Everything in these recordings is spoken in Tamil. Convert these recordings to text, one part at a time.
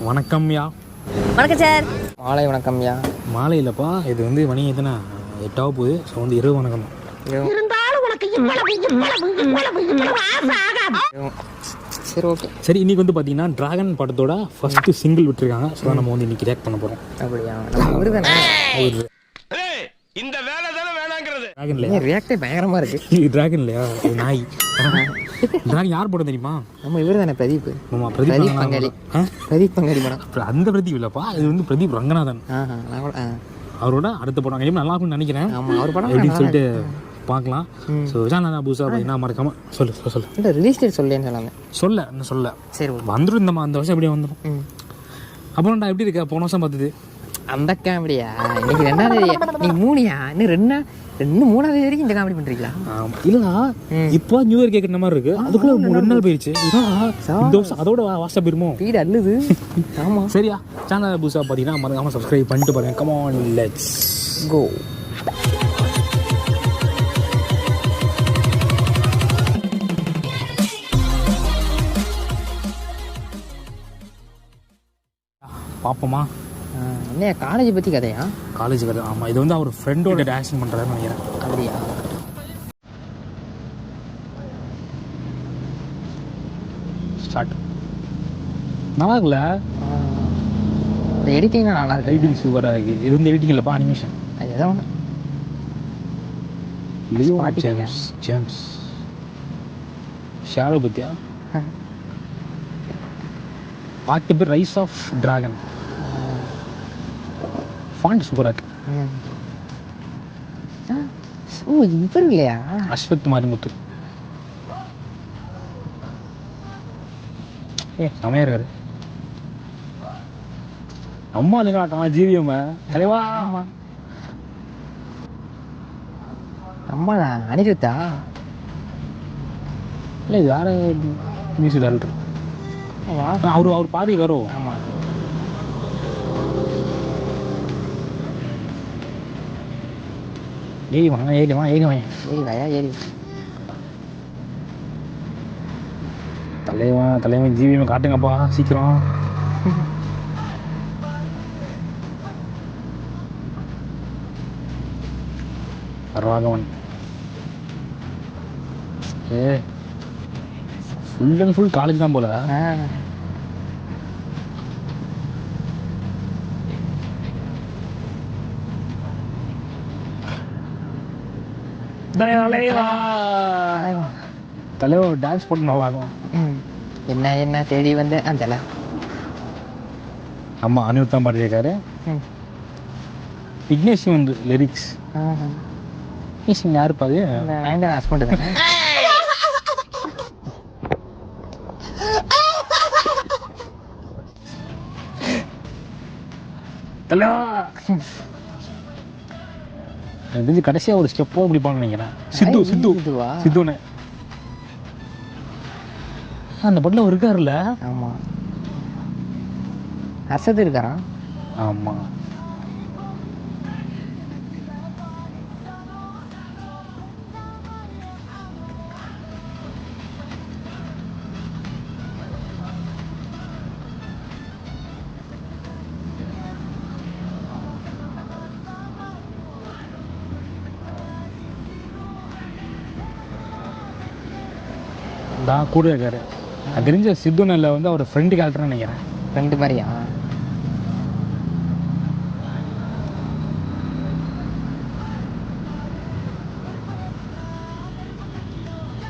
வணக்கம்யா. வணக்கம் சார். மாலை வணக்கம்யா. மாலை இல்லைப்பா, இது வந்து மணி எத்தனை 8 போகுது. ஸோ வந்து இரவு வணக்கம். சரி, ஓகே. சரி, இன்னைக்கு வந்து பார்த்தீங்கன்னா டிராகன் படத்தோட ஃபர்ஸ்ட் சிங்கிள் விட்டுருக்காங்க. ஸோ நம்ம வந்து இன்னைக்கு ரியாக்ட் பண்ண போகிறோம். அப்படியா? நம்ம அவரு தானே இந்த வேலை தானே வேணாங்கிறது. டிராகன் இல்லையா? ரியாக்டே பயங்கரமா இருக்கு. இது டிராகன் இல்லையா? இது நாய். டிராகன் யார் படம் தெரியுமா? நம்ம இவரு தானே பிரதீப். ஆமா, பிரதீப் பங்காளி. பிரதீப் பங்காளி படம். அந்த பிரதீப் இல்லைப்பா, இது வந்து பிரதீப் ரங்கநாதன். அவரோட அடுத்த படம் இனிமேல் நல்லா இருக்கும்னு நினைக்கிறேன். ஆமா, அவர் படம் எப்படின்னு சொல்லிட்டு பார்க்கலாம். ஸோ சேனல் புதுசாக பார்த்தீங்கன்னா மறக்காம சொல்லு. இல்லை, ரிலீஸ் டேட் சொல்லேன்னு சொல்லாங்க. சொல்ல சரி, வந்துடும். அந்த வருஷம் எப்படியே வந்துடும். அப்புறம்டா எப்படி இருக்க? போன வருஷம் பார்த்தது அந்த காமெடியா? இன்னைக்கு 2ஆம் தேதி, நீங்க 3யா? இன்னும் 3ஆம் தேதி வரைக்கும் இந்த காமெடி பண்றீங்களா? இல்லைண்ணா, இப்போ நியூ இயர் கேட்குற மாதிரி இருக்கு. அதுக்குள்ள 2 நாள் போயிடுச்சு. இந்த வருஷம் அதோட வாட்ஸ்அப் போயிருமோ? வீடு அல்லுது. ஆமா, சரியா? சேனல் புதுசாக பார்த்தீங்கன்னா மறக்காம சப்ஸ்கிரைப் பண்ணிட்டு பாருங்க. Come on, let's go. பார்ப்போமா? என்ன காலேஜ் பற்றி கதையா? காலேஜ் கதை. ஆமாம், இது வந்து அவர் ஃப்ரெண்டோட டேரக்ஷன் பண்ணுறாருன்னு நினைக்கிறேன். அப்படியா? ஸ்டார்ட். நல்லா இருக்குல்ல? இந்த எடிட்டிங் நல்லா இருக்கு. எடிட்டிங் சூப்பராக இருக்குது. இது வந்து எடிட்டிங் இல்லைப்பா, அனிமேஷன். அதுதான் லியோ ஜேம்ஸ் ஷேடோ பத்தியா? பார்க்க பேர் ரைஸ் ஆஃப் டிராகன். ஃபாண்ட் சூப்பராக இருக்கு. ஓ, இவர் இல்லையா? அஸ்வத் மாரிமுத்து. செமையா இருக்காரு. அம்மா காட்டலாம் ஜீவியம்மா தலைவா. அம்மா அனிருத்தா? இல்லை, இது யாரு மியூசிக் டைரக்டர்? அவர் பாதி வரும். ஆமா, ஏறி வாங்க. தலைவன் ஜீவியம் காட்டுங்கப்பா சீக்கிரம். Raghavan. Full and full college தான் போல. தலைவர் டான்ஸ் போட்டு நல்லா இருக்கும். என்ன தேடி வந்து அந்த. ஆமாம், அனிருத் தான் பாடியிருக்காரு. விக்னேஷ் வந்து லிரிக்ஸ். விக்னேஷ் யாருப்பா? அது ஹஸ்பண்ட் தானே. தெரிஞ்சு கடைசியாக ஒரு ஸ்டெப்போ முடிப்பான்னு நினைக்கிறேன். சித்துன்னு அந்த பட்டில் இருக்காருல்ல? ஆமாம், அசது இருக்காரா? ஆமாம். தான் கூட இருக்காரு. அது தெரிஞ்ச சித்துனில் வந்து அவர் ஃப்ரெண்டு கேரக்டர்னு நினைக்கிறேன். ஃப்ரெண்டு மாதிரியா?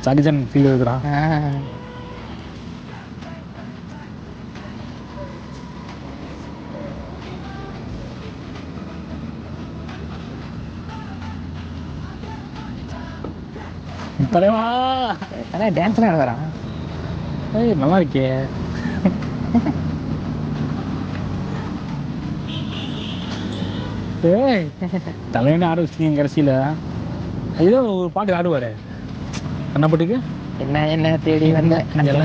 சகிஜன் ஃபீல் இருக்கிறான். தலைவா அதான் டான்ஸ்லாம் ஆடுவாரான். ஏய், நல்லா இருக்கே. ஏய், தலைவனே ஆட வச்சிங்க கடைசியில். ஏதோ ஒரு பாட்டு ஆடுவார். என்ன பாட்டுக்கு? என்ன தேடி வந்த நல்லா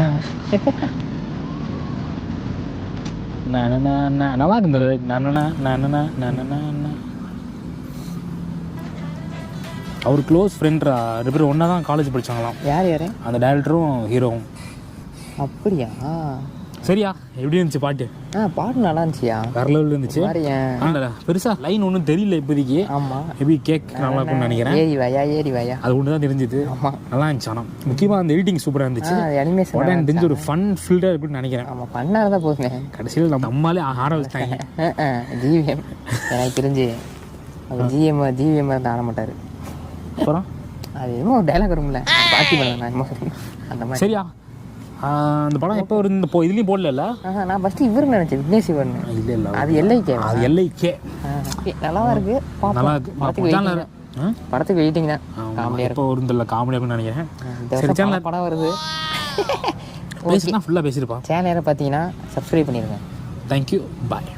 இருந்தது. அவர் க்ளோஸ் ஃப்ரெண்ட்ரா. 2 பேரும் ஒன்றா தான் காலேஜ் படித்தாங்களாம். யார்? அந்த டைரக்டரும் ஹீரோவும். அப்படியா? சரியா எப்படி இருந்துச்சு பாட்டு? பாட்டு நல்லா இருந்துச்சியா, வேற லெவலில் இருந்துச்சு. ஆண்டா பெருசா லைன் ஒன்றும் தெரியல இப்போதைக்கு. ஆமாம் மேபி கேக் நல்லா இருக்கும்னு நினைக்கிறேன். ஏறி வாயா அது ஒன்று தான் தெரிஞ்சுது. நல்லா இருந்துச்சு. ஆனால் முக்கியமாக அந்த எடிட்டிங் சூப்பராக இருந்துச்சு. அனிமேஷன் உடனே தெரிஞ்சு ஒரு ஃபன் ஃபில்டாக இருக்குன்னு நினைக்கிறேன். ஆமாம் பண்ணால் தான் போதுங்க. கடைசியில் நம்ம அம்மாலே ஆட வச்சிட்டாங்க. ஜிவிஎம் எனக்கு தெரிஞ்சு அவர் ஜிவிஎம் தான் ஆட மாட்டார். அப்புறம் அது என்னமோ ஒரு டைலாக் வரும்ல, பாட்டி பண்ண நான் என்னமோ அந்த மாதிரி. சரியா அந்த படம் எப்போ ஒரு இந்த இதுலேயும் போடல. நான் ஃபஸ்ட்டு இவருன்னு நினச்சேன், விக்னேஷ் இவர்னு. இல்லை இல்லை அது எல்ஐகே. அது எல்ஐகே. நல்லா இருக்கு, நல்லா இருக்கு. படத்துக்கு வெயிட்டிங் தான். காமெடியாக இப்போ ஒரு இந்த காமெடியாக இருக்குன்னு நினைக்கிறேன். சரி, சேனல் படம் வருது. பேசினா ஃபுல்லாக பேசியிருப்பான். சேனலை பார்த்தீங்கன்னா சப்ஸ்கிரைப் பண்ணிடுங்க. தேங்க்யூ, பாய்.